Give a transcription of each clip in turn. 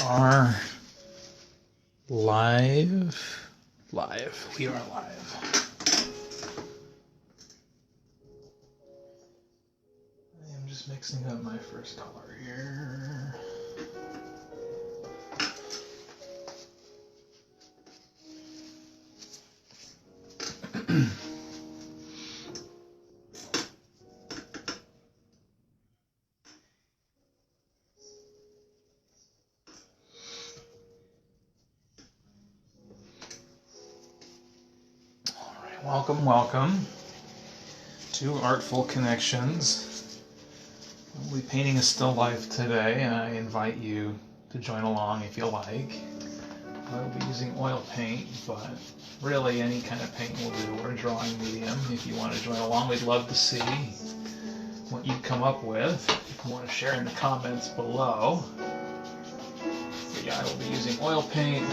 are live. We are live. I am just mixing up my first color here. Welcome to Artful Connections. We'll be painting a still life today, and I invite you to join along if you like. I'll be using oil paint, but really any kind of paint will do, or a drawing medium. If you want to join along, we'd love to see what you come up with. If you want to share in the comments below. But yeah, I will be using oil paint,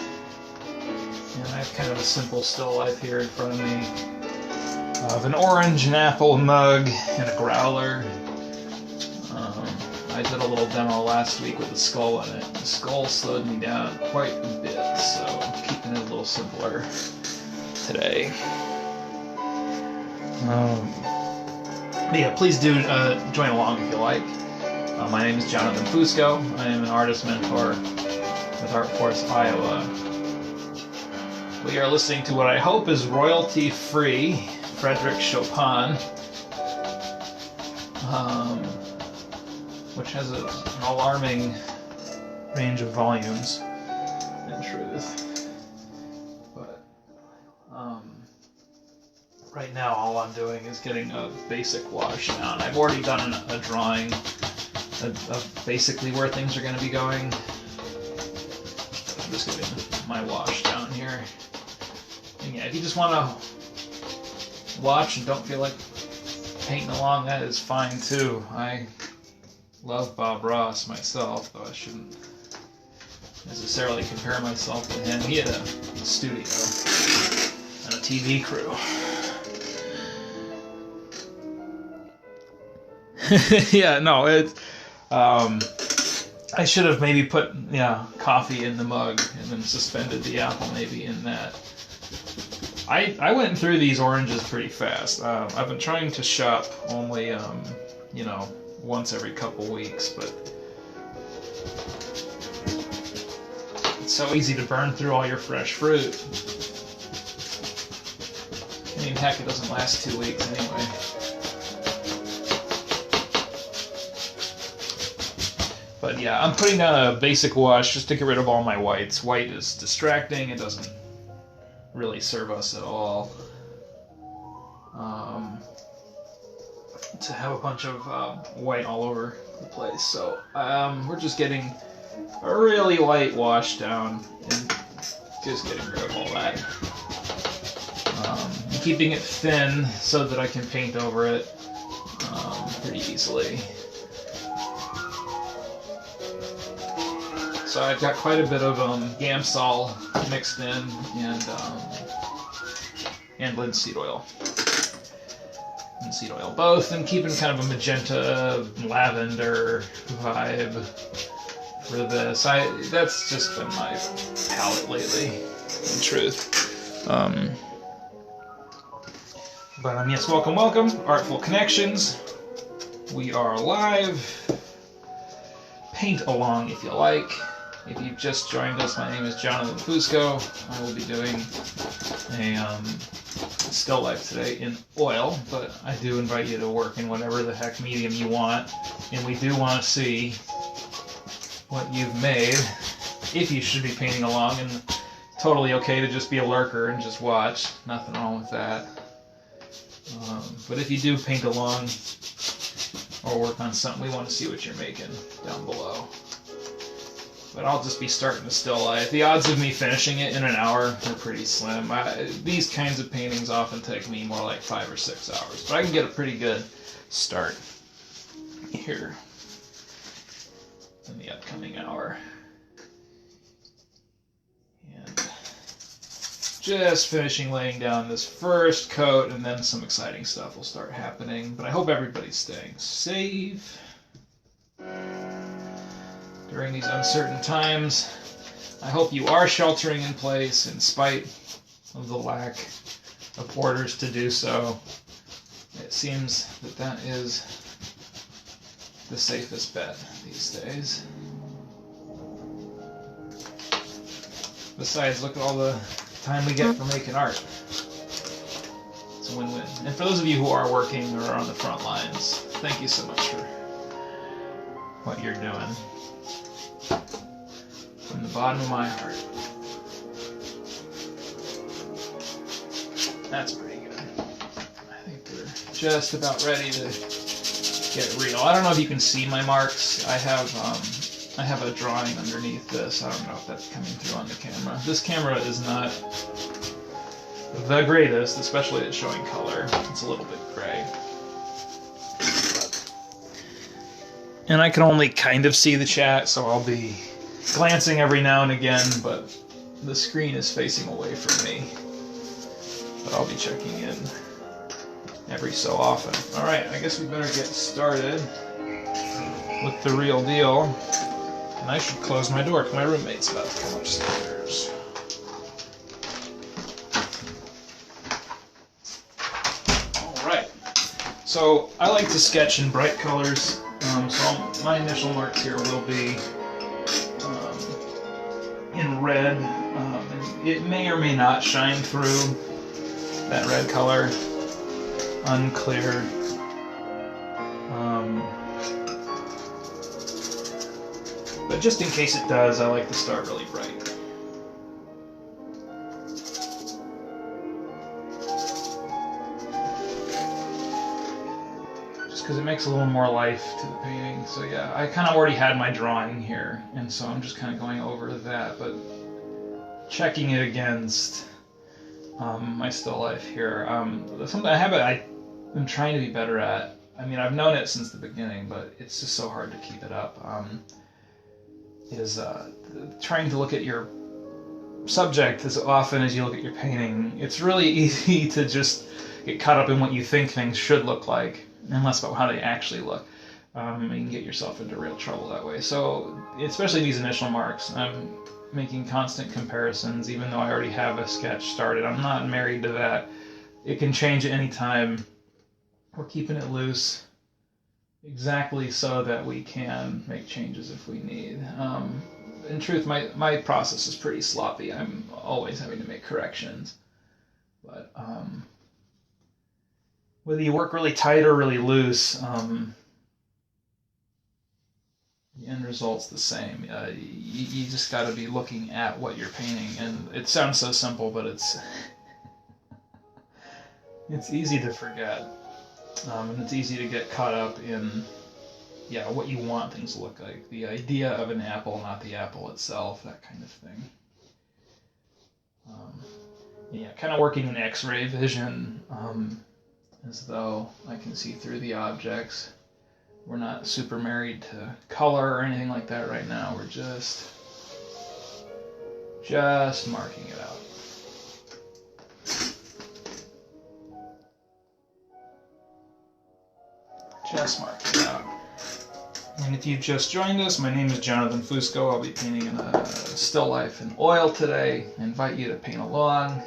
and I have kind of a simple still life here in front of me. Of an orange and apple mug and a growler. I did a little demo last week with the skull in it. The skull slowed me down quite a bit, so I'm keeping it a little simpler today. Yeah, please do join along if you like. My name is Jonathan Fusco. I am an artist mentor with Art Force, Iowa. We are listening to what I hope is royalty-free Frédéric Chopin, which has an alarming range of volumes, in truth. But right now all I'm doing is getting a basic wash down. I've already done a drawing of basically where things are going to be going. I'm just getting my wash down here. And yeah, if you just want to watch and don't feel like painting along, that is fine too. I love Bob Ross myself, though I shouldn't necessarily compare myself to him. He had a studio and a TV crew. Yeah, no, it's I should have maybe put coffee in the mug and then suspended the apple maybe in that. I went through these oranges pretty fast. I've been trying to shop only, once every couple weeks, but it's so easy to burn through all your fresh fruit. I mean, heck, it doesn't last 2 weeks anyway. But yeah, I'm putting down a basic wash just to get rid of all my whites. White is distracting. It doesn't really serve us at all. To have a bunch of white all over the place. So we're just getting a really light wash down and just getting rid of all that. Keeping it thin so that I can paint over it pretty easily. So I've got quite a bit of Gamsol mixed in and linseed oil. Linseed oil both, and keeping kind of a magenta lavender vibe for this. That's just been my palette lately, in truth. But yes, welcome. Artful Connections. We are live. Paint along if you like. If you've just joined us, my name is Jonathan Fusco. I will be doing a still life today in oil, but I do invite you to work in whatever the heck medium you want, and we do want to see what you've made. If you should be painting along, and totally okay to just be a lurker and just watch. Nothing wrong with that. But if you do paint along or work on something, we want to see what you're making down below. But I'll just be starting a still life. The odds of me finishing it in an hour are pretty slim. These kinds of paintings often take me more like 5 or 6 hours, but I can get a pretty good start here in the upcoming hour. And just finishing laying down this first coat, and then some exciting stuff will start happening. But I hope everybody's staying safe during these uncertain times. I hope you are sheltering in place in spite of the lack of orders to do so. It seems that that is the safest bet these days. Besides, look at all the time we get for making art. It's a win-win. And for those of you who are working or are on the front lines, thank you so much for what you're doing. From the bottom of my heart. That's pretty good. I think we're just about ready to get real. I don't know if you can see my marks. I have a drawing underneath this. I don't know if that's coming through on the camera. This camera is not the greatest, especially at showing color. It's a little bit gray. And I can only kind of see the chat, so I'll be glancing every now and again, but the screen is facing away from me. But I'll be checking in every so often. Alright, I guess we better get started with the real deal. And I should close my door because my roommate's about to come upstairs. Alright, so I like to sketch in bright colors, so my initial marks here will be in red. And it may or may not shine through that red color. Unclear. But just in case it does, I like to start really bright. Just because it makes a little more life to the painting. So yeah, I kind of already had my drawing here, and so I'm just kind of going over that, but checking it against my still life here. Something I'm trying to be better at. I mean, I've known it since the beginning, but it's just so hard to keep it up. Is trying to look at your subject as often as you look at your painting. It's really easy to just get caught up in what you think things should look like, and less about how they actually look. You can get yourself into real trouble that way. So, especially these initial marks, I'm making constant comparisons, even though I already have a sketch started. I'm not married to that. It can change at any time. We're keeping it loose, exactly so that we can make changes if we need. In truth, my process is pretty sloppy. I'm always having to make corrections. But whether you work really tight or really loose, the end result's the same. You just got to be looking at what you're painting. And it sounds so simple, but it's easy to forget. And it's easy to get caught up in, what you want things to look like. The idea of an apple, not the apple itself, that kind of thing. Kind of working in X-ray vision, as though I can see through the objects. We're not super married to color or anything like that right now. We're just marking it out. Just mark it out. And if you've just joined us, my name is Jonathan Fusco. I'll be painting in a still life in oil today. I invite you to paint along,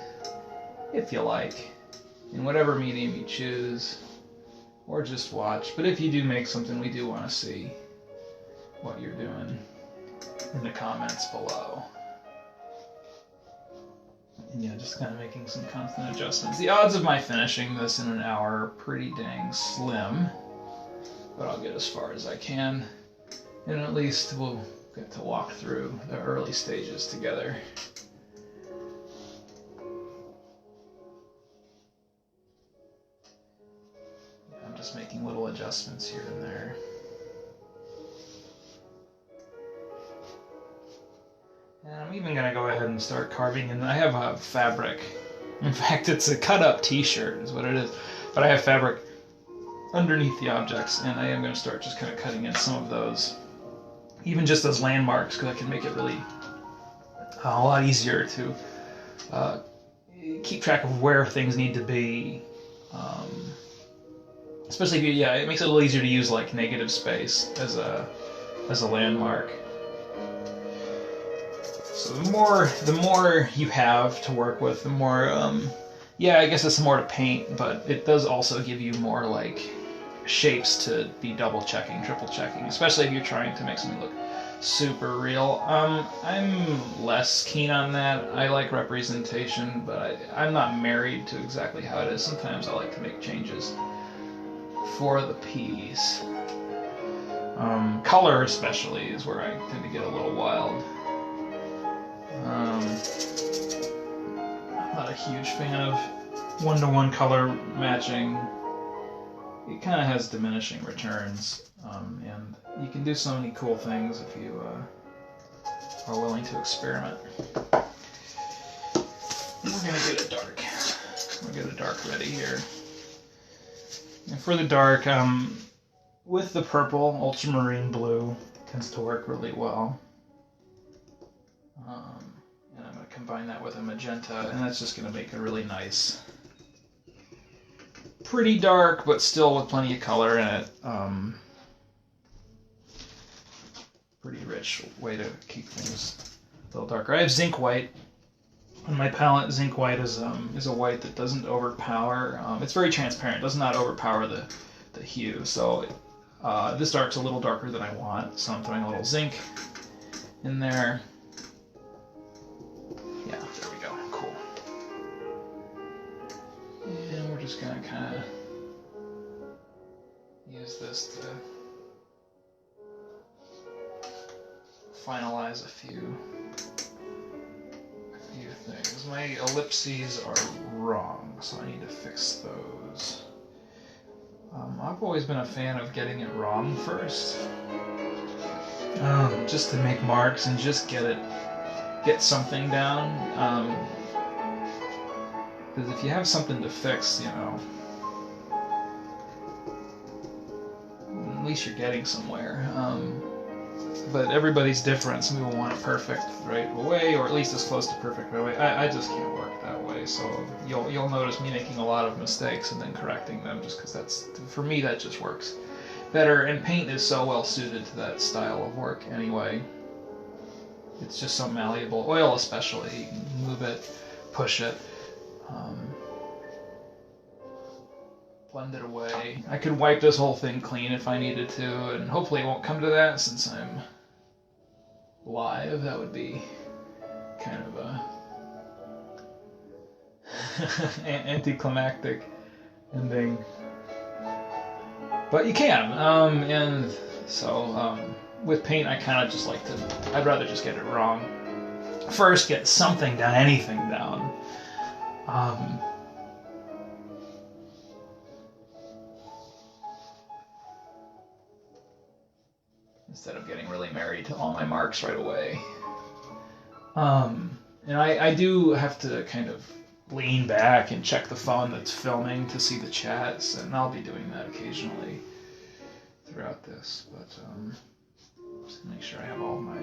if you like, in whatever medium you choose, or just watch. But if you do make something, we do want to see what you're doing in the comments below. And just kind of making some constant adjustments. The odds of my finishing this in an hour are pretty dang slim, but I'll get as far as I can, and at least we'll get to walk through the early stages together. I'm just making little adjustments here and there. And I'm even going to go ahead and start carving, and I have a fabric. In fact, it's a cut-up t-shirt is what it is, but I have fabric underneath the objects, and I am going to start just kind of cutting in some of those, even just as landmarks, because I can make it really a lot easier to keep track of where things need to be. Especially if you, it makes it a little easier to use like negative space as a landmark. So the more you have to work with, the more, yeah, I guess it's more to paint, but it does also give you more, like, shapes to be double checking, triple checking, especially if you're trying to make something look super real. I'm less keen on that. I like representation, but I'm not married to exactly how it is. Sometimes I like to make changes for the piece. Color especially is where I tend to get a little wild. I'm not a huge fan of one-to-one color matching. It kind of has diminishing returns, and you can do so many cool things if you are willing to experiment. We're gonna get a dark. We'll get a dark ready here. And for the dark, with the purple, ultramarine blue tends to work really well. And I'm going to combine that with a magenta, and that's just going to make a really nice, pretty dark, but still with plenty of color in it. Pretty rich way to keep things a little darker. I have zinc white on my palette. Zinc white is a white that doesn't overpower. It's very transparent. It does not overpower the hue. So this dark's a little darker than I want, so I'm throwing a little zinc in there. Yeah, there we go. Cool. And we're just gonna kind of use this to finalize a few things. My ellipses are wrong, so I need to fix those. I've always been a fan of getting it wrong first, just to make marks and just get something down. Because if you have something to fix, you know, at least you're getting somewhere. But everybody's different. Some people want it perfect right away, or at least as close to perfect right away. I just can't work that way. So you'll notice me making a lot of mistakes and then correcting them, just because for me that just works better. And paint is so well suited to that style of work anyway. It's just so malleable. Oil especially, you can move it, push it, blend it away. I could wipe this whole thing clean if I needed to, and hopefully it won't come to that since I'm live. That would be kind of a anticlimactic ending. But you can, and so with paint I kind of just like to, I'd rather just get it wrong. First get something down, anything down. Instead of getting really married to all my marks right away. And I do have to kind of lean back and check the phone that's filming to see the chats, and I'll be doing that occasionally throughout this, but just to make sure I have all my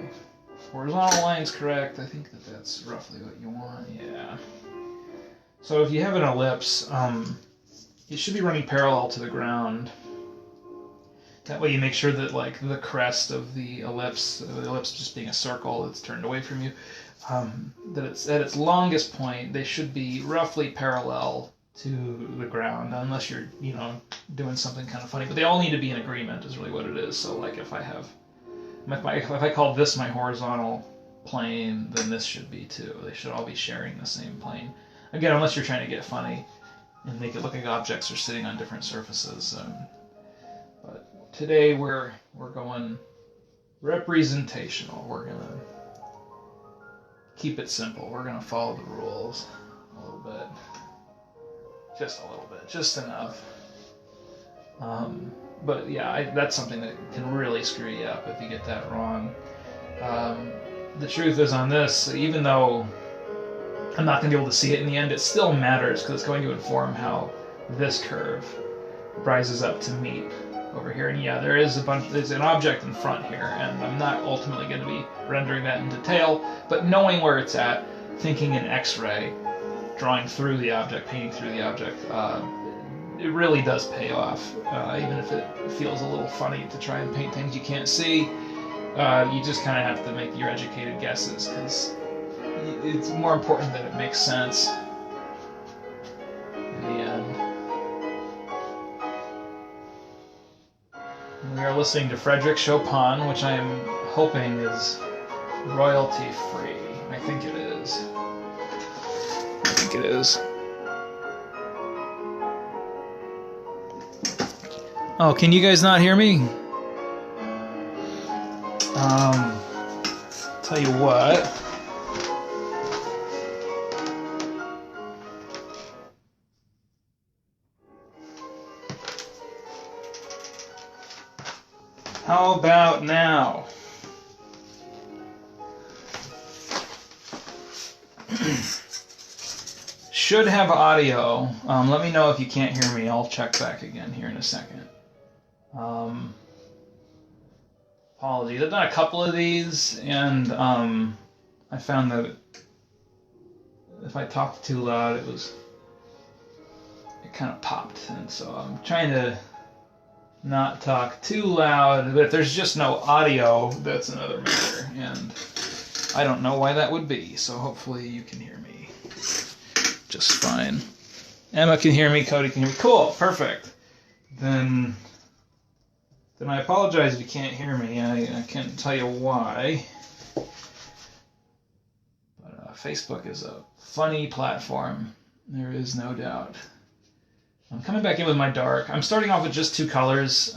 horizontal lines correct. I think that's roughly what you want, yeah. So if you have an ellipse, it should be running parallel to the ground. That way you make sure that, like, the crest of the ellipse just being a circle that's turned away from you, that it's at its longest point, they should be roughly parallel to the ground, unless you're, you know, doing something kind of funny. But they all need to be in agreement is really what it is. So, like, if I call this my horizontal plane, then this should be too. They should all be sharing the same plane. Again, unless you're trying to get funny and make it look like objects are sitting on different surfaces. But today we're going representational. We're gonna keep it simple. We're gonna follow the rules a little bit, just a little bit, just enough. But yeah, that's something that can really screw you up if you get that wrong. The truth is on this, even though I'm not going to be able to see it in the end, it still matters because it's going to inform how this curve rises up to meet over here. And yeah, there's an object in front here, and I'm not ultimately going to be rendering that in detail, but knowing where it's at, thinking in X-ray, drawing through the object, painting through the object, it really does pay off, even if it feels a little funny to try and paint things you can't see. You just kind of have to make your educated guesses, because it's more important that it makes sense in the end. We are listening to Frédéric Chopin, which I am hoping is royalty free. I think it is. I think it is. Oh, can you guys not hear me? Tell you what. How about now? Should have audio. Let me know if you can't hear me. I'll check back again here in a second. Apologies. I've done a couple of these, and I found that if I talked too loud, it kind of popped, and so I'm trying to not talk too loud. But if there's just no audio, that's another matter, and I don't know why that would be. So hopefully you can hear me just fine. Emma can hear me. Cody can hear me. Cool. Perfect. Then I apologize if you can't hear me. I can't tell you why. But Facebook is a funny platform. There is no doubt. I'm coming back in with my dark. I'm starting off with just 2 colors,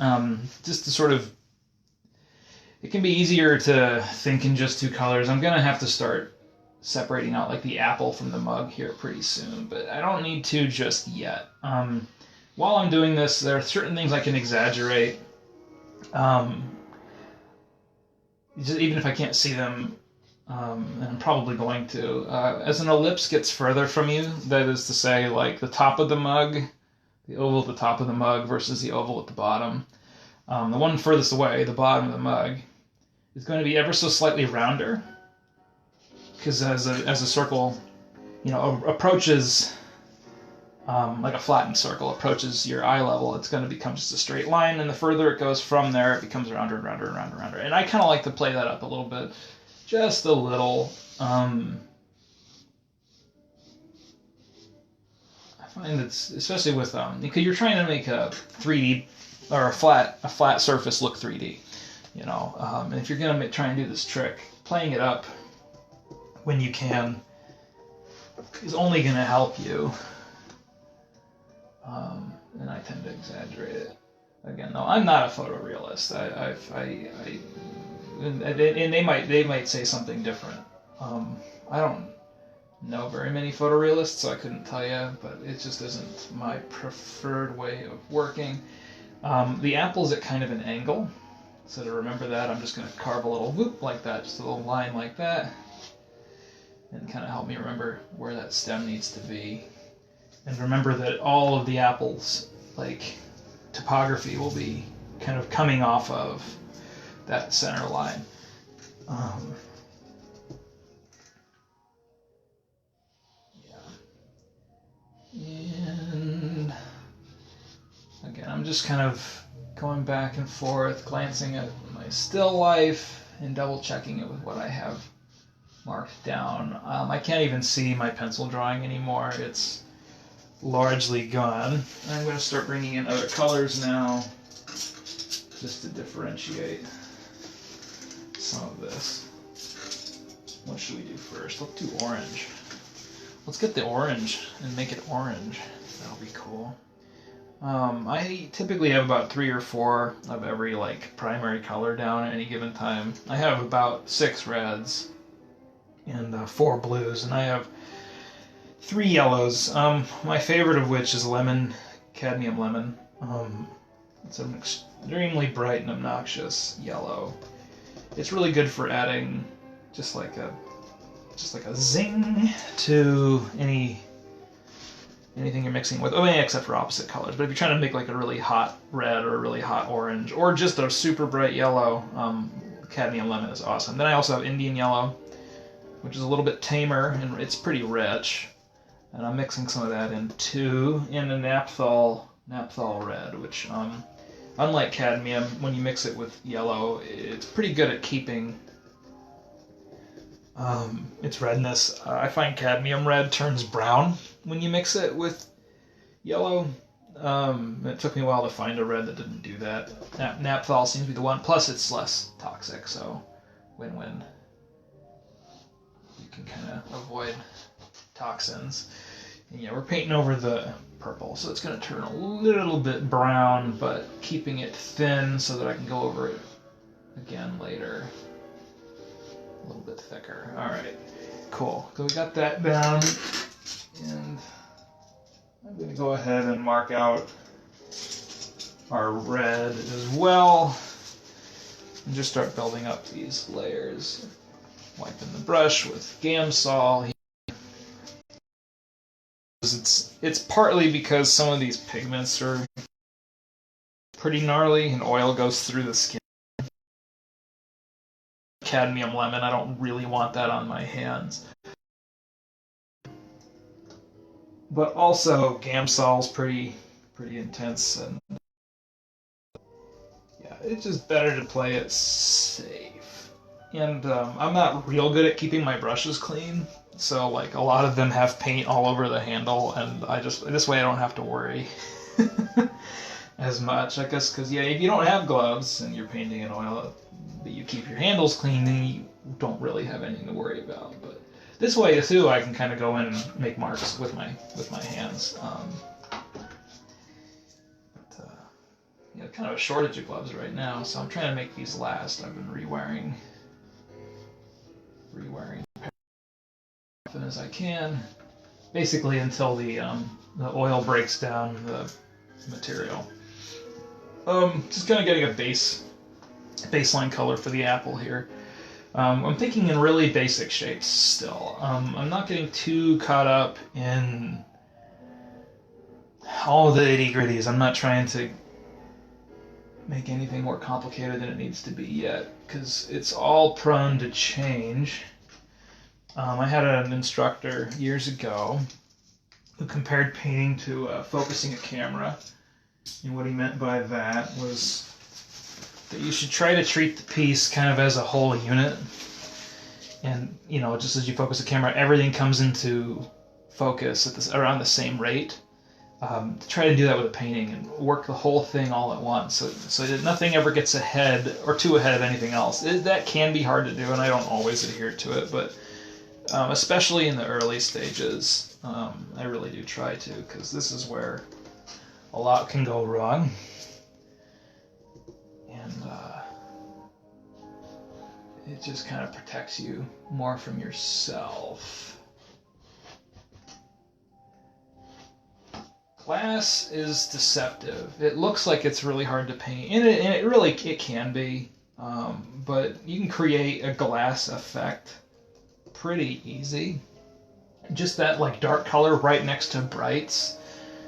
just to sort of... It can be easier to think in just 2 colors. I'm going to have to start separating out like the apple from the mug here pretty soon, but I don't need to just yet. While I'm doing this, there are certain things I can exaggerate. Even if I can't see them, and I'm probably going to. As an ellipse gets further from you, that is to say, like the top of the mug, the oval at the top of the mug versus the oval at the bottom. The one furthest away, the bottom of the mug, is going to be ever so slightly rounder, because as a circle, approaches. Like a flattened circle approaches your eye level, it's going to become just a straight line, and the further it goes from there, it becomes rounder and rounder and rounder and rounder. And I kind of like to play that up a little bit, just a little. I find it's especially with because you're trying to make a 3D or a flat surface look 3D, and if you're going to try and do this trick, playing it up when you can is only going to help you. And I tend to exaggerate it. Again, no, I'm not a photorealist. And they might say something different. I don't know very many photorealists, so I couldn't tell you, but it just isn't my preferred way of working. The apple's at kind of an angle, so to remember that, I'm just going to carve a little whoop like that, just a little line like that, and kind of help me remember where that stem needs to be. And remember that all of the apples, like topography, will be kind of coming off of that center line. And again, I'm just kind of going back and forth, glancing at my still life and double checking it with what I have marked down. I can't even see my pencil drawing anymore. It's largely gone. I'm going to start bringing in other colors now, just to differentiate some of this. What should we do first? Let's do orange. Let's get the orange and make it orange. That'll be cool. I typically have about 3 or 4 of every primary color down at any given time. I have about 6 reds and 4 blues, and I have 3 yellows, my favorite of which is lemon, cadmium lemon. It's an extremely bright and obnoxious yellow. It's really good for adding just like a zing to anything you're mixing with. Except for opposite colors. But if you're trying to make like a really hot red or a really hot orange or just a super bright yellow, cadmium lemon is awesome. Then I also have Indian yellow, which is a little bit tamer and it's pretty rich. And I'm mixing some of that in a naphthol red, which, unlike cadmium, when you mix it with yellow, it's pretty good at keeping its redness. I find cadmium red turns brown when you mix it with yellow. It took me a while to find a red that didn't do that. Naphthol seems to be the one. Plus, it's less toxic, so win-win. You can kind of avoid toxins. And yeah, we're painting over the purple, so it's going to turn a little bit brown, but keeping it thin so that I can go over it again later. A little bit thicker. All right, cool. So we got that down, and I'm going to go ahead and mark out our red as well, and just start building up these layers. Wiping the brush with Gamsol. It's partly because some of these pigments are pretty gnarly and oil goes through the skin. Cadmium lemon, I don't really want that on my hands. But also Gamsol's pretty intense, and yeah, it's just better to play it safe. And I'm not real good at keeping my brushes clean. So, like, a lot of them have paint all over the handle, and this way I don't have to worry as much, I guess, because, yeah, if you don't have gloves and you're painting in oil, but you keep your handles clean, then you don't really have anything to worry about. But this way, too, I can kind of go in and make marks with my hands. Yeah, kind of a shortage of gloves right now, so I'm trying to make these last. I've been rewiring often as I can, basically until the oil breaks down the material. Just kind of getting a baseline color for the apple here. I'm thinking in really basic shapes still. I'm not getting too caught up in all the itty-gritties. I'm not trying to make anything more complicated than it needs to be yet, because it's all prone to change. I had an instructor years ago who compared painting to focusing a camera, and what he meant by that was that you should try to treat the piece kind of as a whole unit, and just as you focus a camera, everything comes into focus around the same rate. Try to do that with a painting and work the whole thing all at once, so that nothing ever gets ahead or too ahead of anything else. That can be hard to do, and I don't always adhere to it, but especially in the early stages, I really do try to, because this is where a lot can go wrong. And it just kind of protects you more from yourself. Glass is deceptive. It looks like it's really hard to paint, and it can be, but you can create a glass effect pretty easy. Just that like dark color right next to brights.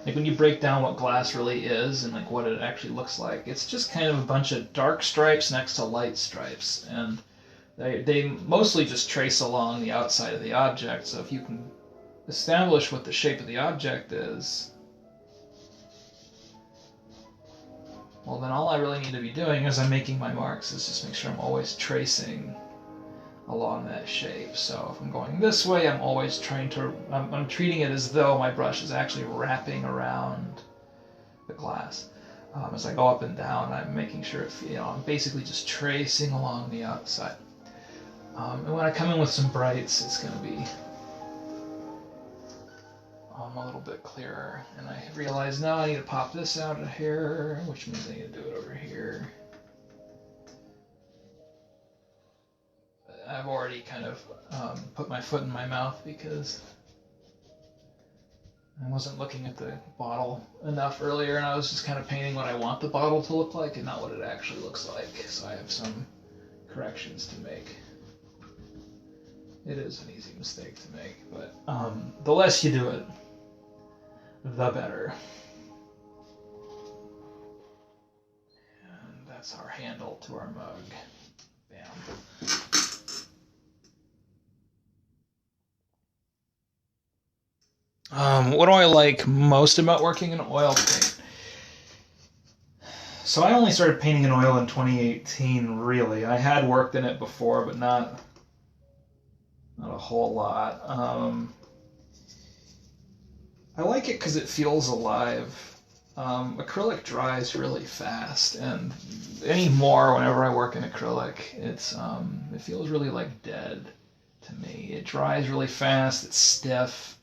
Like when you break down what glass really is and like what it actually looks like, it's just kind of a bunch of dark stripes next to light stripes, and they mostly just trace along the outside of the object. So if you can establish what the shape of the object is, well, then all I really need to be doing as I'm making my marks is just make sure I'm always tracing along that shape. So if I'm going this way, I'm always I'm treating it as though my brush is actually wrapping around the glass. As I go up and down, I'm making sure I'm basically just tracing along the outside. And when I come in with some brights, it's going to be a little bit clearer. And I realize now I need to pop this out of here, which means I need to do it over here. I've already kind of put my foot in my mouth because I wasn't looking at the bottle enough earlier, and I was just kind of painting what I want the bottle to look like and not what it actually looks like. So I have some corrections to make. It is an easy mistake to make, but the less you do it, the better. And that's our handle to our mug. Bam. What do I like most about working in oil paint? So I only started painting in oil in 2018, really. I had worked in it before, but not Not a whole lot. I like it because it feels alive. Acrylic dries really fast, and anymore whenever I work in acrylic, it feels really like dead to me. It dries really fast. It's stiff.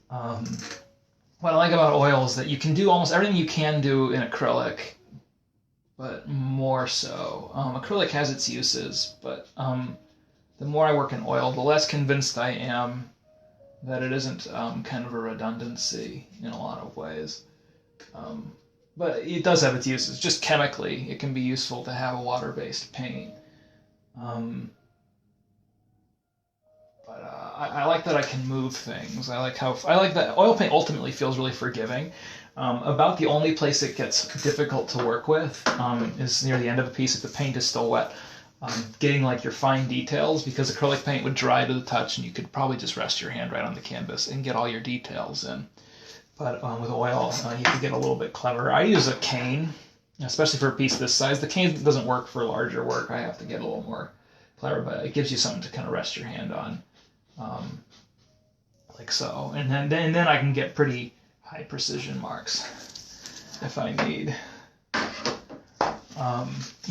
What I like about oil is that you can do almost everything you can do in acrylic, but more so. Acrylic has its uses, but the more I work in oil, the less convinced I am that it isn't kind of a redundancy in a lot of ways. But it does have its uses. Just chemically, it can be useful to have a water-based paint. I like that I can move things. I like that oil paint ultimately feels really forgiving. About the only place it gets difficult to work with is near the end of a piece if the paint is still wet. Getting like your fine details, because acrylic paint would dry to the touch and you could probably just rest your hand right on the canvas and get all your details in. But with oil, you can get a little bit clever. I use a cane, especially for a piece this size. The cane doesn't work for larger work. I have to get a little more clever, but it gives you something to kind of rest your hand on, like so. And then I can get pretty high precision marks if I need.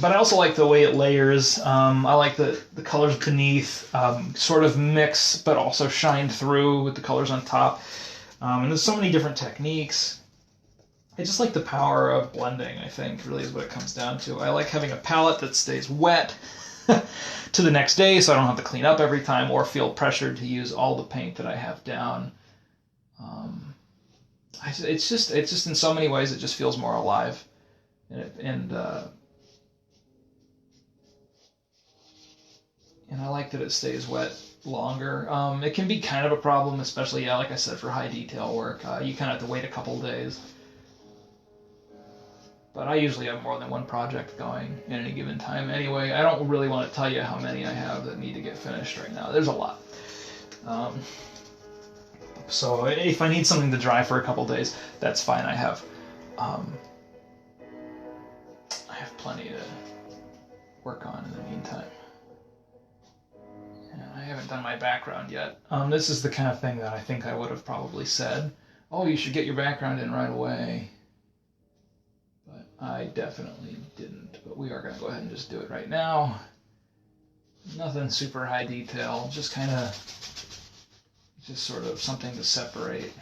But I also like the way it layers. I like the colors beneath sort of mix, but also shine through with the colors on top. And there's so many different techniques. I just like the power of blending, I think, really is what it comes down to. I like having a palette that stays wet to the next day, so I don't have to clean up every time or feel pressured to use all the paint that I have down. It's just in so many ways it just feels more alive. And I like that it stays wet longer. It can be kind of a problem, especially, like I said, for high detail work. You kind of have to wait a couple days. But I usually have more than one project going at any given time. Anyway, I don't really want to tell you how many I have that need to get finished right now. There's a lot. So if I need something to dry for a couple days, that's fine. I have plenty to work on in the meantime. And I haven't done my background yet. This is the kind of thing that I think I would have probably said, oh, you should get your background in right away. But I definitely didn't. But we are going to go ahead and just do it right now. Nothing super high detail, just kind of, just sort of something to separate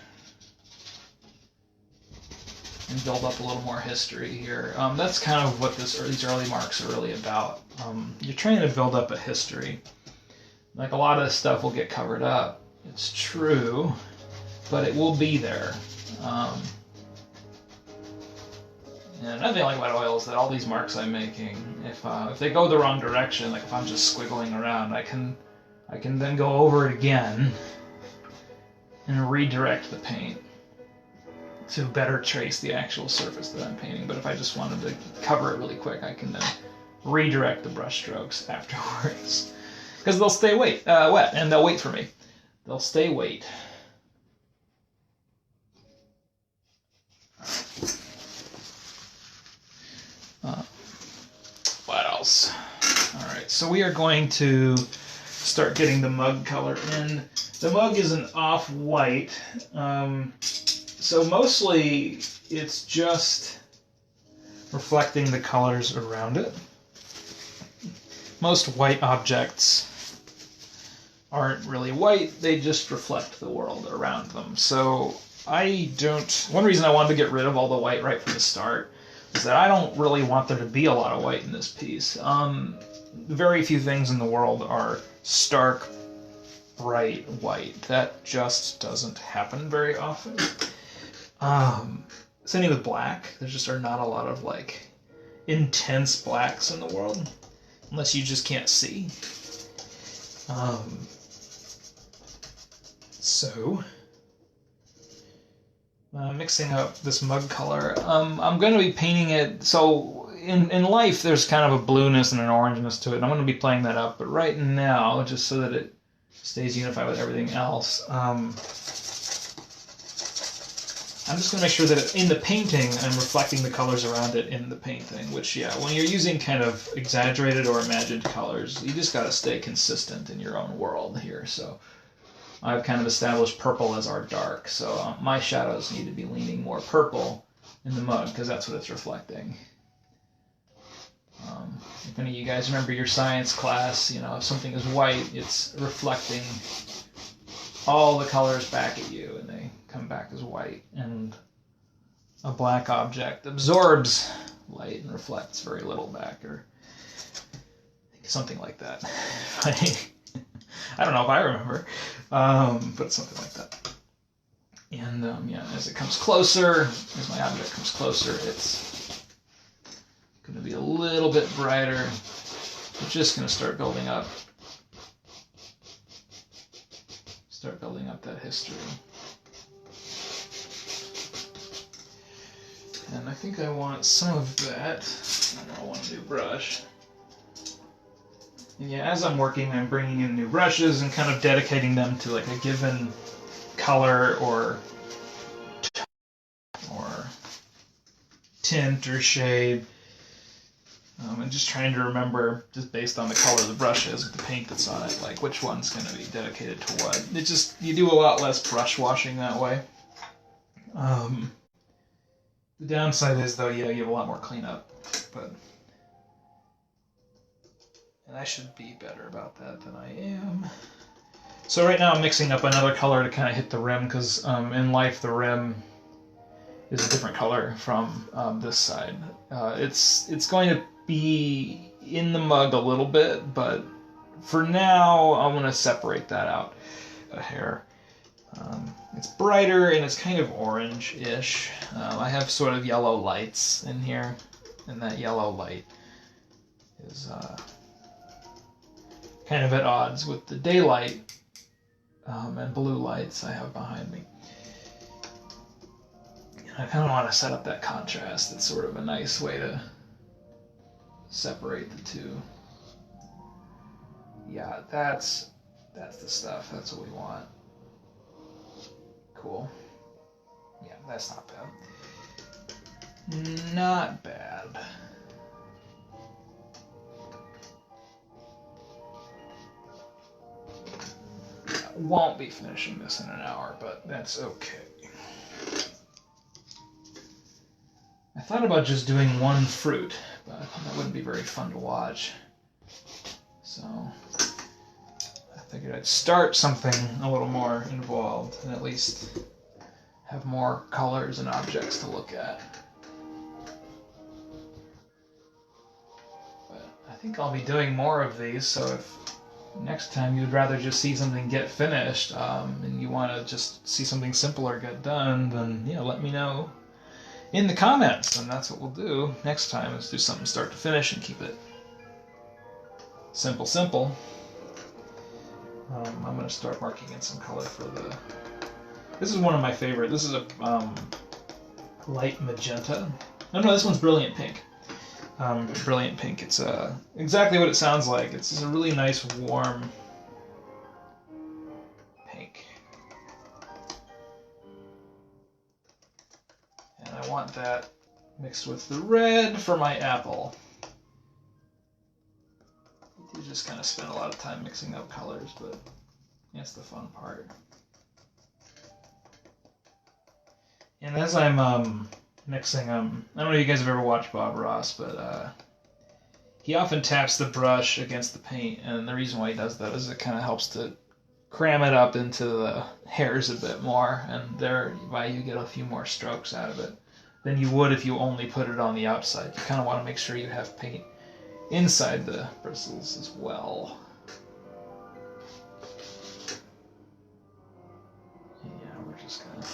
and build up a little more history here. That's kind of what these early marks are really about. You're trying to build up a history. Like a lot of this stuff will get covered up. It's true, but it will be there. And another thing I like about oil is that all these marks I'm making, if they go the wrong direction, like if I'm just squiggling around, I can then go over it again and redirect the paint to better trace the actual surface that I'm painting. But if I just wanted to cover it really quick, I can then redirect the brush strokes afterwards. Because they'll stay wet, and they'll wait for me. They'll stay wait. What else? All right, so we are going to start getting the mug color in. The mug is an off-white. So mostly it's just reflecting the colors around it. Most white objects aren't really white, they just reflect the world around them. So one reason I wanted to get rid of all the white right from the start is that I don't really want there to be a lot of white in this piece. Very few things in the world are stark, bright white. That just doesn't happen very often. Same with black. There just are not a lot of like intense blacks in the world, unless you just can't see. So mixing up this mug color, I'm going to be painting it. So in life, there's kind of a blueness and an orangeness to it, and I'm going to be playing that up. But right now, just so that it stays unified with everything else, I'm just going to make sure that in the painting, I'm reflecting the colors around it in the painting, which, yeah, when you're using kind of exaggerated or imagined colors, you just got to stay consistent in your own world here. So I've kind of established purple as our dark, so my shadows need to be leaning more purple in the mug, because that's what it's reflecting. If any of you guys remember your science class, you know, if something is white, it's reflecting all the colors back at you, and they come back as white. And a black object absorbs light and reflects very little back, or something like that. I don't know if I remember, but something like that. And yeah, as it comes closer, as my object comes closer, it's going to be a little bit brighter. It's just going to start building up. Start building up that history. And I think I want some of that. I want a new brush. And yeah, as I'm working, I'm bringing in new brushes and kind of dedicating them to like a given color or tint or shade. And just trying to remember, just based on the color of the brushes, the paint that's on it, like which one's going to be dedicated to what. It just, you do a lot less brush washing that way. The downside is, though, yeah, you have a lot more cleanup, but... And I should be better about that than I am. So right now I'm mixing up another color to kind of hit the rim, because in life the rim is a different color from this side. It's going to be in the mug a little bit, but for now I'm going to separate that out a hair. It's brighter and it's kind of orange-ish. I have sort of yellow lights in here, and that yellow light is kind of at odds with the daylight and blue lights I have behind me. And I kind of want to set up that contrast. It's sort of a nice way to separate the two. Yeah, that's the stuff. That's what we want. Cool. Yeah, that's not bad. Not bad. Won't be finishing this in an hour, but that's okay. I thought about just doing one fruit, but that wouldn't be very fun to watch. So I figured I'd start something a little more involved and at least have more colors and objects to look at. But I think I'll be doing more of these, so if next time you'd rather just see something get finished and you want to just see something simpler get done, then yeah, let me know in the comments, and that's what we'll do next time, is do something start to finish and keep it simple. I'm going to start marking in some color for the... This is one of my favorite. This is a light magenta. Oh no, this one's brilliant pink. Brilliant pink. It's exactly what it sounds like. It's just a really nice, warm pink. And I want that mixed with the red for my apple. You just kind of spend a lot of time mixing up colors, but that's the fun part. And as I'm mixing, I don't know if you guys have ever watched Bob Ross, but he often taps the brush against the paint, and the reason why he does that is it kind of helps to cram it up into the hairs a bit more, and thereby you get a few more strokes out of it than you would if you only put it on the outside. You kind of want to make sure you have paint inside the bristles as well. Yeah, we're just gonna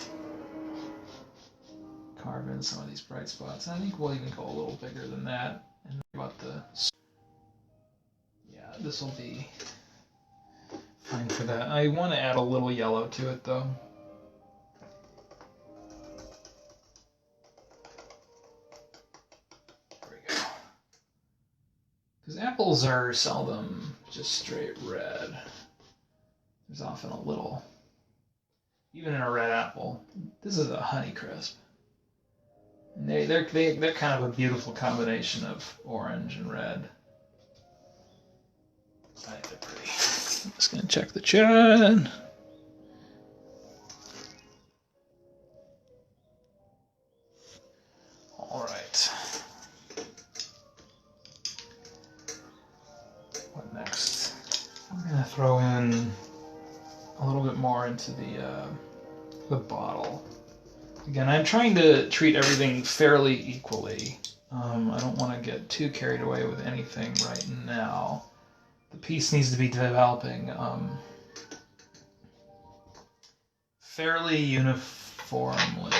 carve in some of these bright spots. I think we'll even go a little bigger than that. And about the... Yeah, this will be fine for that. I want to add a little yellow to it though. There we go. Because apples are seldom just straight red. There's often a little, even in a red apple, This is a Honeycrisp. And they're kind of a beautiful combination of orange and red. I think they're pretty. I'm just gonna check the chat. All right. What next? I'm gonna throw in a little bit more into the bottle. Again, I'm trying to treat everything fairly equally. I don't want to get too carried away with anything right now. The piece needs to be developing fairly uniformly.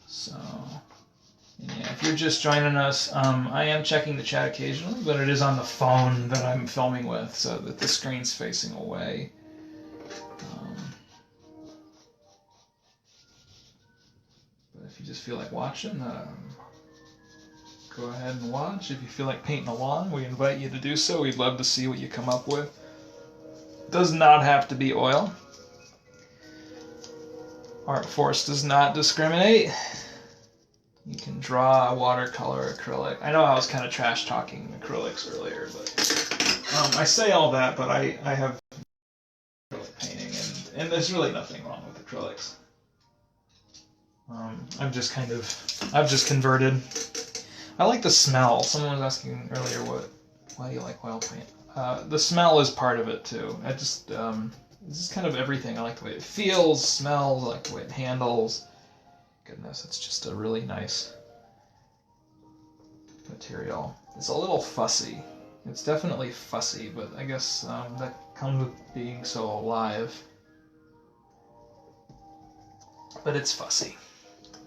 So, yeah, if you're just joining us, I am checking the chat occasionally, but it is on the phone that I'm filming with, so that the screen's facing away. But if you just feel like watching, go ahead and watch. If you feel like painting along, we invite you to do so. We'd love to see what you come up with. It does not have to be oil. ArtForce does not discriminate. You can draw watercolor, acrylic. I know I was kind of trash talking acrylics earlier, but I say all that, but I have acrylic painting, and there's really nothing wrong with acrylics. I've just converted. I like the smell. Someone was asking earlier why you like oil paint. The smell is part of it too. This is kind of everything. I like the way it feels, smells, I like the way it handles. Goodness, it's just a really nice material. It's a little fussy. It's definitely fussy, but I guess that comes with being so alive. But it's fussy.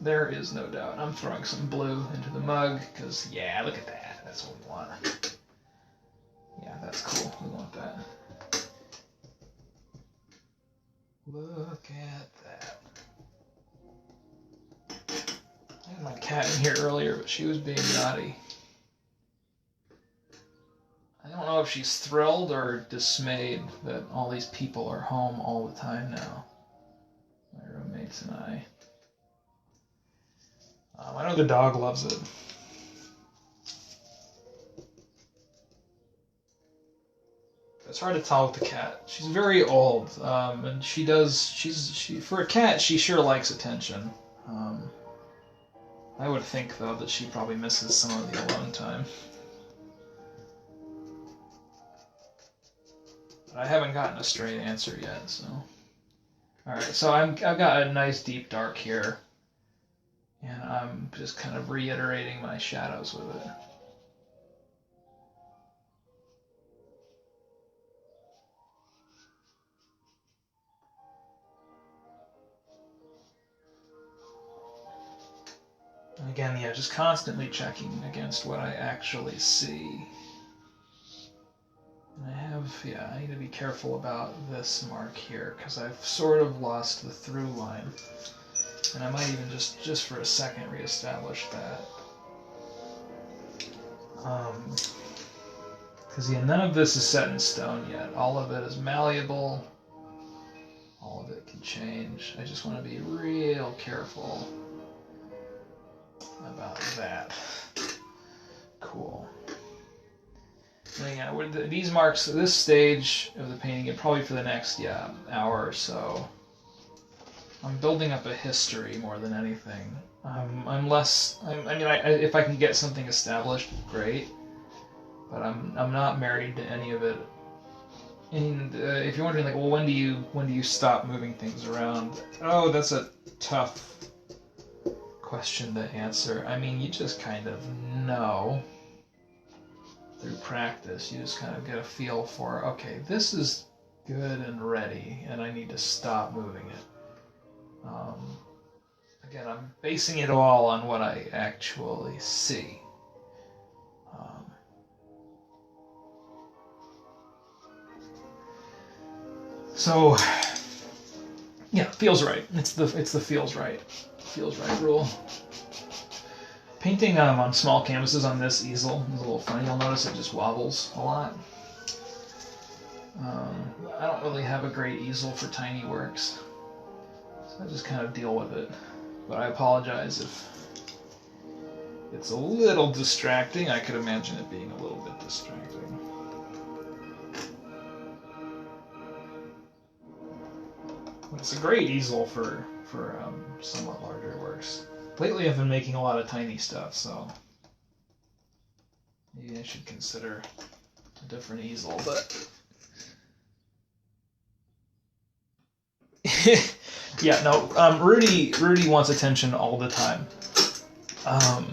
There is no doubt. I'm throwing some blue into the mug, because, yeah, look at that. That's what we want. Yeah, that's cool. We want that. Look at that. I had my cat in here earlier, but she was being naughty. I don't know if she's thrilled or dismayed that all these people are home all the time now. My roommates and I. I know the dog loves it. It's hard to tell with the cat. She's very old, and for a cat, she sure likes attention. I would think, though, that she probably misses some of the alone time. But I haven't gotten a straight answer yet, so. Alright, so I've got a nice deep dark here. And I'm just kind of reiterating my shadows with it. And again, yeah, just constantly checking against what I actually see. And I need to be careful about this mark here, because I've sort of lost the through line. And I might even just for a second reestablish that. Because yeah, none of this is set in stone yet. All of it is malleable. All of it can change. I just want to be real careful about that. Cool. And yeah, these marks, this stage of the painting, and probably for the next hour or so, I'm building up a history more than anything. If I can get something established, great. But I'm not married to any of it. And if you're wondering, like, well, when do you stop moving things around? Oh, that's a tough question to answer. I mean, you just kind of know through practice. You just kind of get a feel for, okay, this is good and ready, and I need to stop moving it. Again, I'm basing it all on what I actually see. So, yeah, feels right. It's the feels right rule. Painting on small canvases on this easel is a little funny. You'll notice it just wobbles a lot. I don't really have a great easel for tiny works. I just kind of deal with it. But I apologize if it's a little distracting. I could imagine it being a little bit distracting. But it's a great easel for somewhat larger works. Lately I've been making a lot of tiny stuff, so maybe I should consider a different easel, but yeah, no, Rudy wants attention all the time. I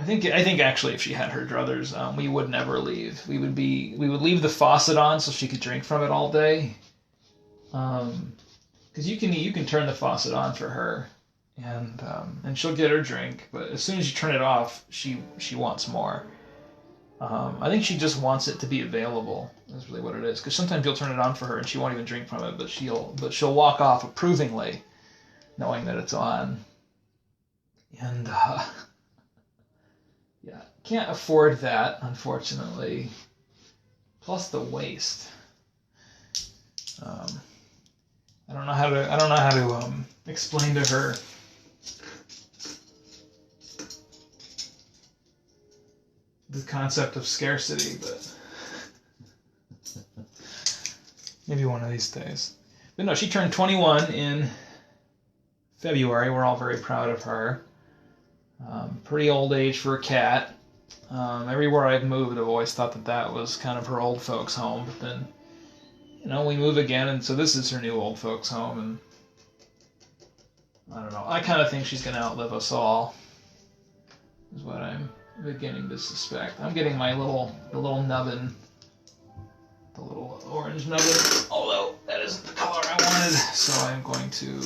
think actually if she had her druthers, we would never leave. We would leave the faucet on so she could drink from it all day. Because you can turn the faucet on for her, and she'll get her drink. But as soon as you turn it off, she wants more. I think she just wants it to be available. That's really what it is. Because sometimes you'll turn it on for her and she won't even drink from it, but she'll walk off approvingly, knowing that it's on. And yeah, can't afford that, unfortunately. Plus the waste. I don't know how to explain to her the concept of scarcity, but maybe one of these days. But no, she turned 21 in February. We're all very proud of her. Pretty old age for a cat. Everywhere I've moved, I've always thought that was kind of her old folks' home, but then, we move again, and so this is her new old folks' home, and I don't know. I kind of think she's going to outlive us all, is what I'm beginning to suspect. I'm getting the little nubbin, the little orange nubbin, although that isn't the color I wanted, so I'm going to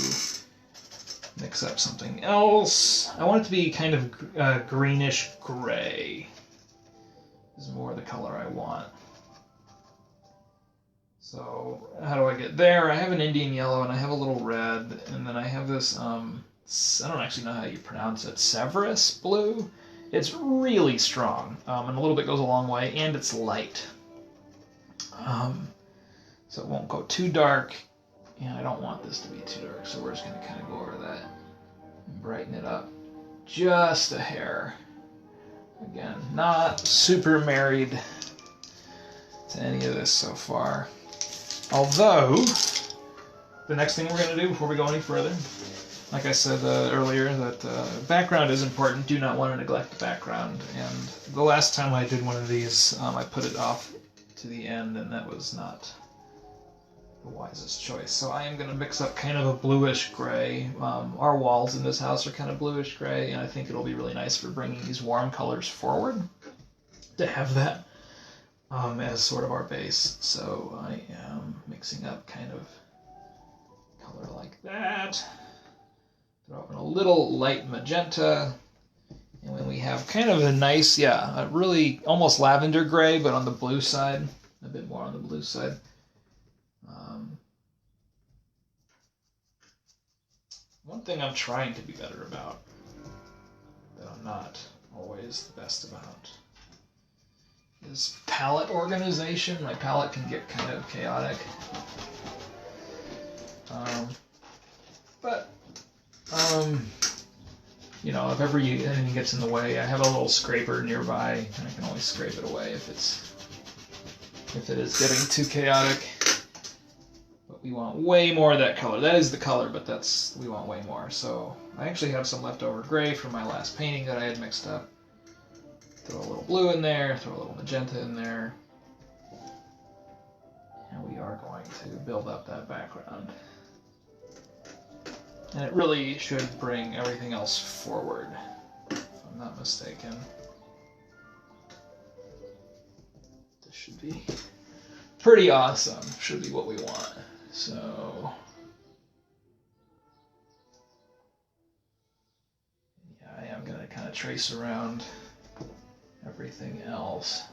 mix up something else. I want it to be kind of greenish gray. This is more the color I want. So how do I get there? I have an Indian yellow and I have a little red, and then I have this, I don't actually know how you pronounce it, Severus blue. It's really strong, and a little bit goes a long way, and it's light. So it won't go too dark, and I don't want this to be too dark, so we're just going to kind of go over that and brighten it up just a hair. Again, not super married to any of this so far. Although, the next thing we're going to do before we go any further, like I said earlier, that background is important. Do not want to neglect the background. And the last time I did one of these, I put it off to the end, and that was not the wisest choice. So I am going to mix up kind of a bluish gray. Our walls in this house are kind of bluish gray, and I think it'll be really nice for bringing these warm colors forward to have that as sort of our base. So I am mixing up kind of color like that. Throw in a little light magenta, and then we have kind of a nice, a really almost lavender gray, but on the blue side, a bit more on the blue side. One thing I'm trying to be better about, that I'm not always the best about, is palette organization. My palette can get kind of chaotic. But if ever anything gets in the way, I have a little scraper nearby, and I can always scrape it away if it is getting too chaotic. But we want way more of that color. That is the color, but we want way more. So I actually have some leftover gray from my last painting that I had mixed up. Throw a little blue in there, throw a little magenta in there. And we are going to build up that background. And it really should bring everything else forward, if I'm not mistaken. This should be pretty awesome. Should be what we want. So, yeah, I am going to kind of trace around everything else.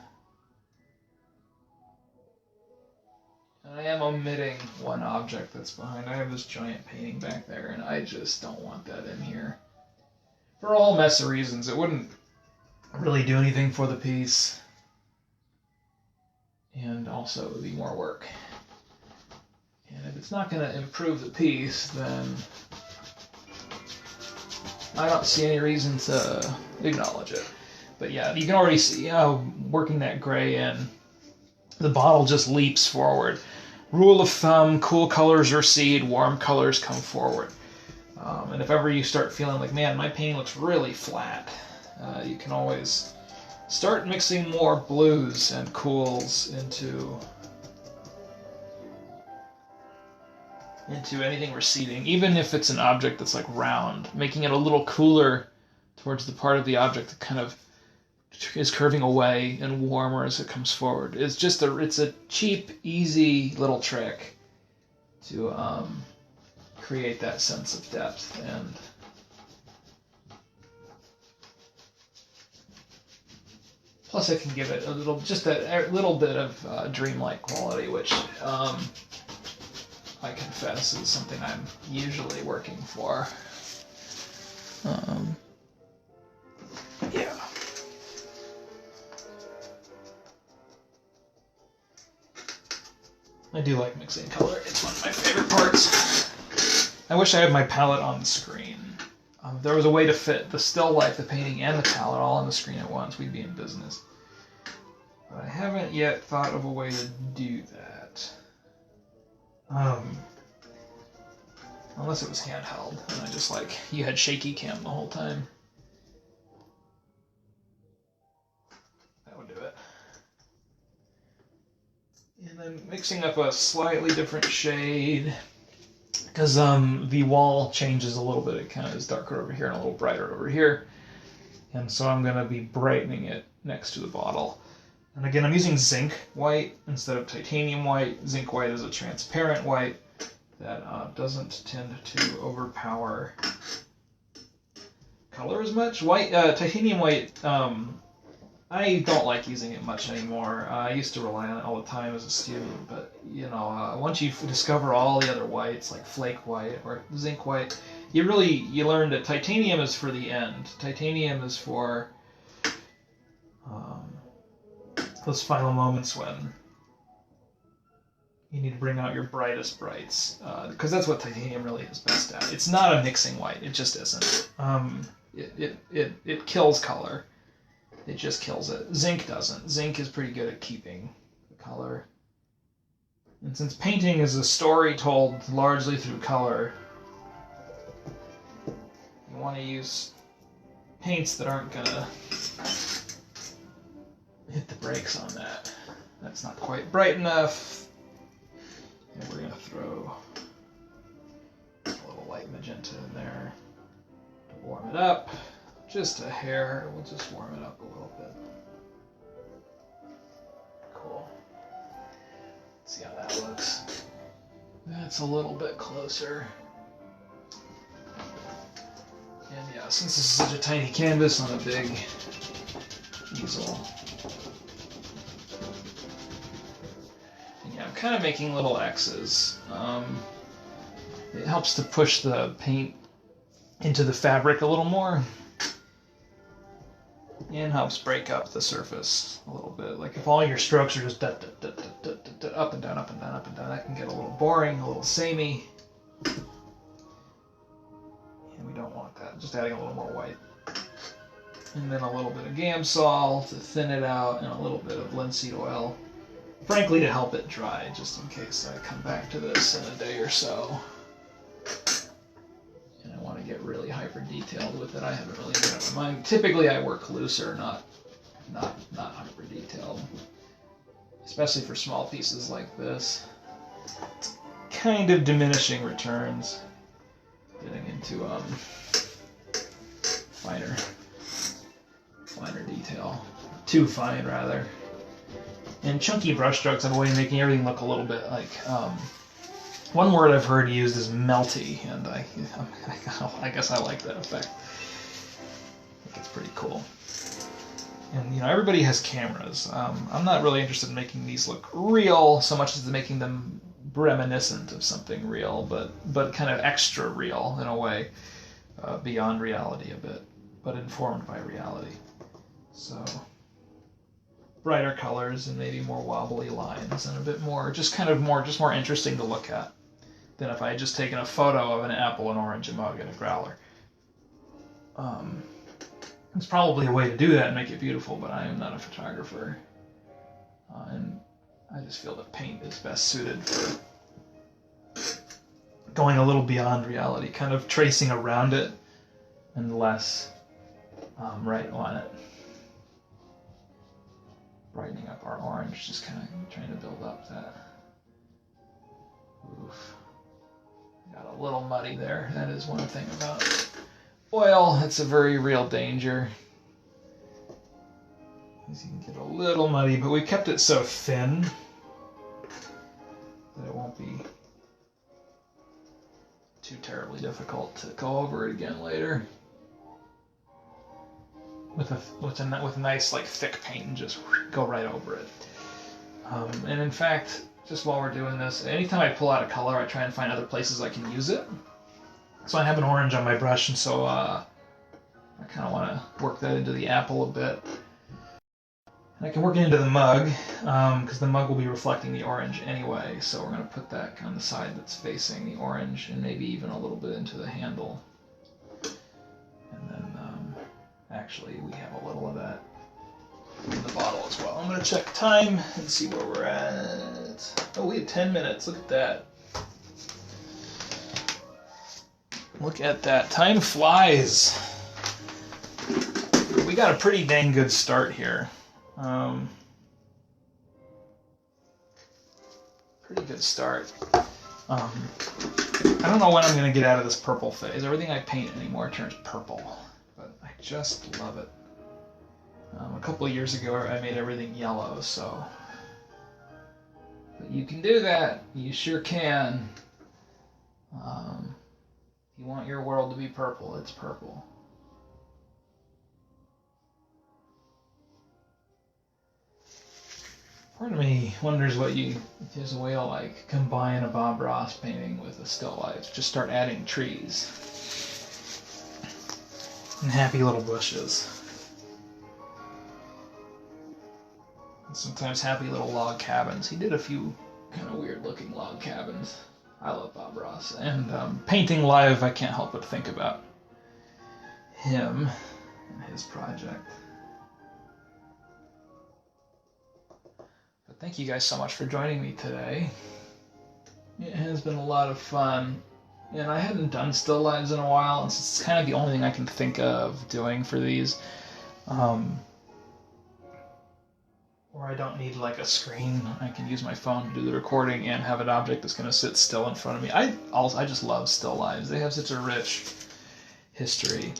And I am omitting one object that's behind. I have this giant painting back there, and I just don't want that in here. For all mess of reasons. It wouldn't really do anything for the piece. And also it would be more work. And if it's not going to improve the piece, then I don't see any reason to acknowledge it. But yeah, you can already see how working that gray in, the bottle just leaps forward. Rule of thumb, cool colors recede, warm colors come forward. And if ever you start feeling like, man, my painting looks really flat, you can always start mixing more blues and cools into anything receding, even if it's an object that's like round, making it a little cooler towards the part of the object that kind of is curving away and warmer as it comes forward. It's a cheap, easy little trick to create that sense of depth. And plus it can give it just a little bit of dreamlike quality, which I confess is something I'm usually working for. Yeah. I do like mixing color. It's one of my favorite parts. I wish I had my palette on the screen. If there was a way to fit the still life, the painting, and the palette all on the screen at once, we'd be in business. But I haven't yet thought of a way to do that. Unless it was handheld, and I just you had shaky cam the whole time. That would do it. And then mixing up a slightly different shade, because the wall changes a little bit. It kind of is darker over here and a little brighter over here. And so I'm going to be brightening it next to the bottle. And again, I'm using zinc white instead of titanium white. Zinc white is a transparent white that doesn't tend to overpower color as much. Titanium white, I don't like using it much anymore. I used to rely on it all the time as a student, but once you discover all the other whites, like flake white or zinc white, you learn that titanium is for the end. Titanium is for those final moments when you need to bring out your brightest brights, because that's what titanium really is best at. It's not a mixing white; it just isn't. It kills color. It just kills it. Zinc doesn't. Zinc is pretty good at keeping the color. And since painting is a story told largely through color, you want to use paints that aren't gonna hit the brakes on that. That's not quite bright enough. And we're gonna throw a little light magenta in there to warm it up. Just a hair. We'll just warm it up a little bit. Cool. Let's see how that looks. That's a little bit closer. And yeah, since this is such a tiny canvas on a big easel, and yeah, I'm kind of making little X's. It helps to push the paint into the fabric a little more. And helps break up the surface a little bit. Like if all your strokes are just up and down, up and down, up and down, that can get a little boring, a little samey. And we don't want that. Just adding a little more white. And then a little bit of Gamsol to thin it out, and a little bit of linseed oil. Frankly, to help it dry, just in case I come back to this in a day or so. And I want to get really hyper detailed with it. I haven't really made up my mind. Typically, I work looser, not hyper detailed, especially for small pieces like this. It's kind of diminishing returns, getting into finer detail, too fine rather. And chunky brush strokes have a way of making everything look a little bit like. One word I've heard used is melty, and I guess I like that effect. I think it's pretty cool. And everybody has cameras. I'm not really interested in making these look real so much as making them reminiscent of something real, but kind of extra real in a way, beyond reality a bit, but informed by reality. So brighter colors and maybe more wobbly lines and a bit more, just more interesting to look at. than if I had just taken a photo of an apple, an orange, a mug, and a growler. There's probably a way to do that and make it beautiful, but I am not a photographer. And I just feel that paint is best suited for going a little beyond reality, kind of tracing around it and less right on it. Brightening up our orange, just kind of trying to build up that. Oof. Got a little muddy there. That is one thing about oil. It's a very real danger. As you can get a little muddy, but we kept it so thin that it won't be too terribly difficult to go over it again later. With a nice like thick paint and just go right over it. And in fact, just while we're doing this, anytime I pull out a color, I try and find other places I can use it. So I have an orange on my brush, and so I kind of want to work that into the apple a bit. And I can work it into the mug, because the mug will be reflecting the orange anyway, so we're going to put that on the side that's facing the orange, and maybe even a little bit into the handle. And then, actually, we have a little of that in the bottle as well. I'm going to check time and see where we're at. Oh, we have 10 minutes. Look at that. Look at that. Time flies. We got a pretty dang good start here. Pretty good start. I don't know when I'm going to get out of this purple phase. Everything I paint anymore turns purple, but I just love it. A couple of years ago, I made everything yellow, so... But you can do that. You sure can. If you want your world to be purple, it's purple. Part of me wonders if there's a way to like combine a Bob Ross painting with a still life. Just start adding trees and happy little bushes. And sometimes happy little log cabins. He did a few kind of weird looking log cabins. I love Bob Ross. And painting live, I can't help but think about him and his project. But thank you guys so much for joining me today. It has been a lot of fun. And I hadn't done still lives in a while, and it's kind of the only thing I can think of doing for these. Or I don't need like a screen. I can use my phone to do the recording and have an object that's going to sit still in front of me. I just love still lives. They have such a rich history.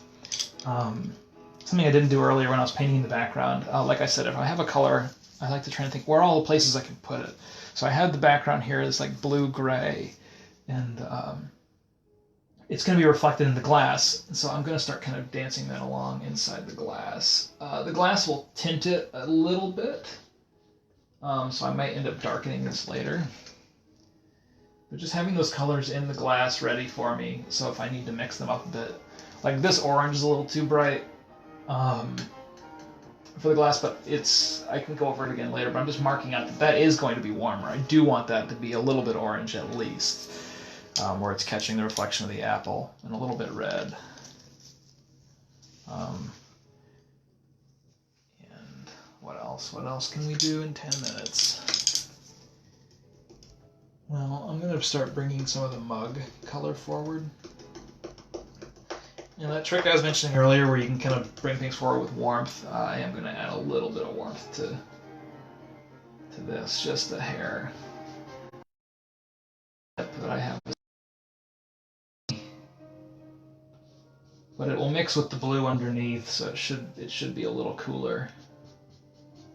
Something I didn't do earlier when I was painting in the background. Like I said, if I have a color, I like to try and think where are all the places I can put it. So I have the background here, this like blue-gray, and it's going to be reflected in the glass. So I'm going to start kind of dancing that along inside the glass. The glass will tint it a little bit. So I might end up darkening this later. But just having those colors in the glass ready for me, so if I need to mix them up a bit. Like this orange is a little too bright for the glass, but I can go over it again later, but I'm just marking out that is going to be warmer. I do want that to be a little bit orange at least, where it's catching the reflection of the apple, and a little bit red. What else? What else can we do in 10 minutes? Well, I'm going to start bringing some of the mug color forward. And that trick I was mentioning earlier where you can kind of bring things forward with warmth, I am going to add a little bit of warmth to this, just a hair. That I have. But it will mix with the blue underneath, so it should be a little cooler.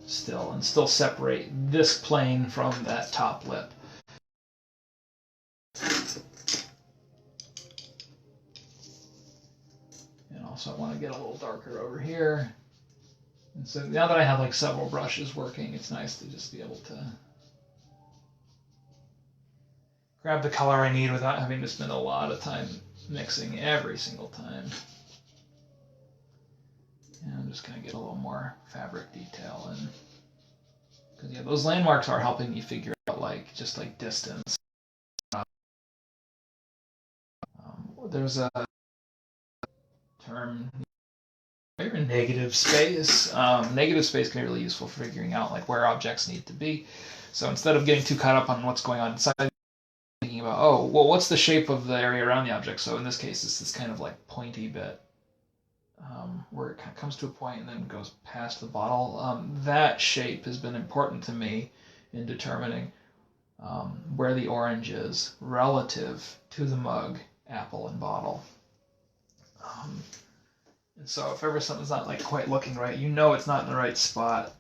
Still, and still separate this plane from that top lip. And also I want to get a little darker over here. And so now that I have like several brushes working, it's nice to just be able to grab the color I need without having to spend a lot of time mixing every single time. And I'm just going to get a little more fabric detail in. Because yeah, those landmarks are helping me figure out like just like distance. there's a term, negative space. Negative space can be really useful for figuring out like where objects need to be. So instead of getting too caught up on what's going on inside, thinking about, oh, well, what's the shape of the area around the object? So in this case, it's this kind of like pointy bit where it kind of comes to a point and then goes past the bottle. That shape has been important to me in determining where the orange is relative to the mug, apple, and bottle. And so if ever something's not like quite looking right, you know it's not in the right spot.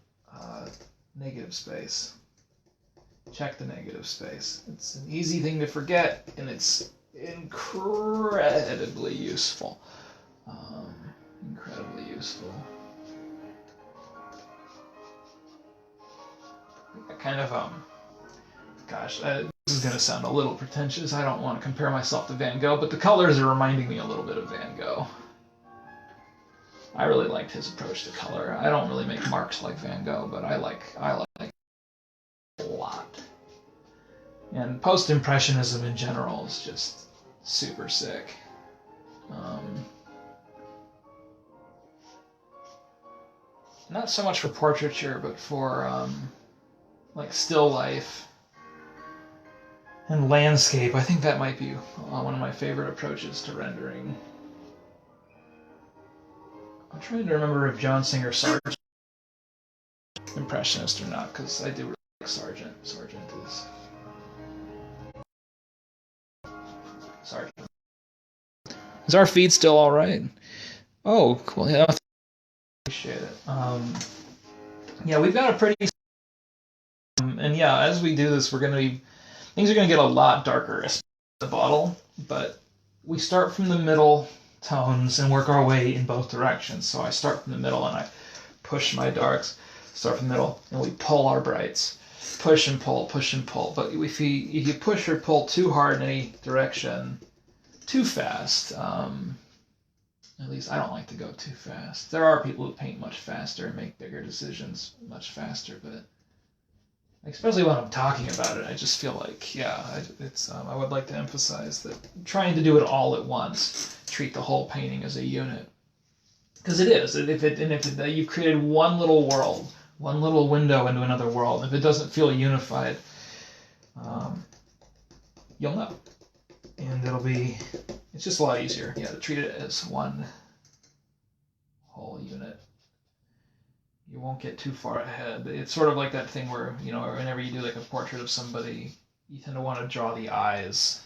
Negative space. Check the negative space. It's an easy thing to forget, and it's incredibly useful. Incredibly useful. I kind of gosh, this is going to sound a little pretentious. I don't want to compare myself to Van Gogh, but the colors are reminding me a little bit of Van Gogh. I really liked his approach to color. I don't really make marks like Van Gogh, but I like a lot. And post-impressionism in general is just super sick. Not so much for portraiture, but for like still life and landscape. I think that might be one of my favorite approaches to rendering. I'm trying to remember if John Singer Sargent is impressionist or not, because I do really like Sargent. Sargent. Is our feed still all right? Oh, cool. Yeah, appreciate it. Yeah, we've got a pretty. And yeah, as we do this, things are gonna get a lot darker, especially the bottle. But we start from the middle tones and work our way in both directions. So I start from the middle and I push my darks, start from the middle, and we pull our brights. Push and pull, push and pull. But if you push or pull too hard in any direction, too fast, at least I don't like to go too fast. There are people who paint much faster and make bigger decisions much faster, but especially when I'm talking about it, I just feel like, yeah, I would like to emphasize that trying to do it all at once, treat the whole painting as a unit, because it is. If you've created one little world, one little window into another world, if it doesn't feel unified, you'll know, and it's just a lot easier, yeah, to treat it as one whole unit. You won't get too far ahead. It's sort of like that thing where, whenever you do like a portrait of somebody, you tend to want to draw the eyes,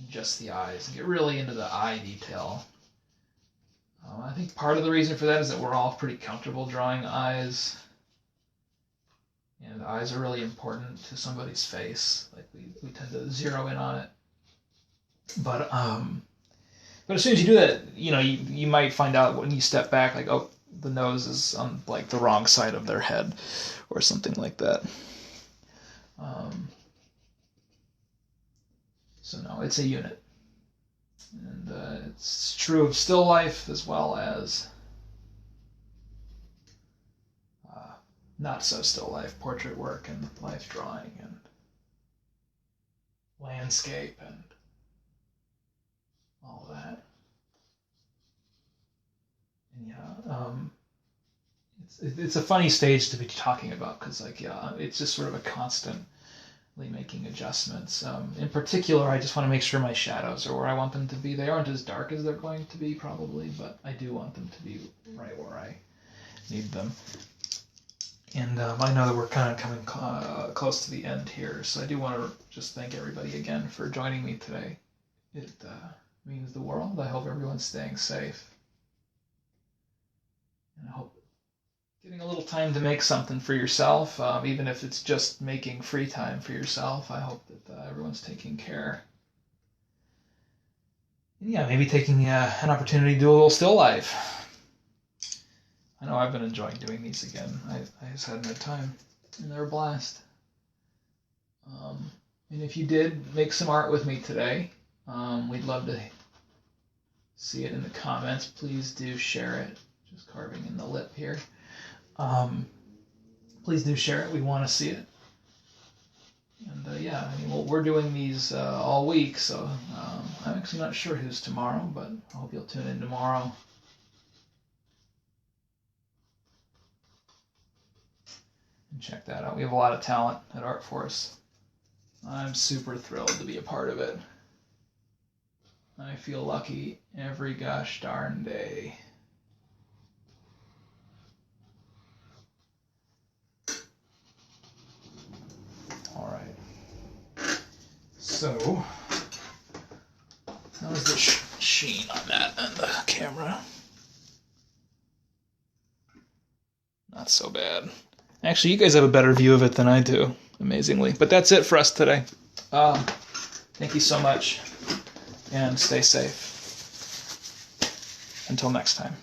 just the eyes, and get really into the eye detail. I think part of the reason for that is that we're all pretty comfortable drawing eyes, and eyes are really important to somebody's face. Like we tend to zero in on it. But as soon as you do that, you might find out when you step back, like, oh, the nose is on like the wrong side of their head or something like that. So no, it's a unit. And it's true of still life as well as not so still life, portrait work and life drawing and landscape and all that. And yeah, it's a funny stage to be talking about because, like, yeah, it's just sort of a constantly making adjustments. In particular, I just want to make sure my shadows are where I want them to be. They aren't as dark as they're going to be, probably, but I do want them to be right where I need them. And I know that we're kind of coming close to the end here, so I do want to just thank everybody again for joining me today. It means the world. I hope everyone's staying safe. And I hope getting a little time to make something for yourself, even if it's just making free time for yourself, I hope that everyone's taking care. And yeah, maybe taking an opportunity to do a little still life. I know I've been enjoying doing these again. I just hadn't had time, and they're a blast. And if you did make some art with me today, we'd love to see it in the comments. Please do share it. Just carving in the lip here. Please do share it. We want to see it. And yeah, I mean, well, we're doing these all week, so I'm actually not sure who's tomorrow, but I hope you'll tune in tomorrow. And check that out. We have a lot of talent at Art Force. I'm super thrilled to be a part of it. I feel lucky every gosh darn day. All right. So, how's the sheen on that and the camera? Not so bad. Actually, you guys have a better view of it than I do, amazingly. But that's it for us today. Thank you so much, and stay safe. Until next time.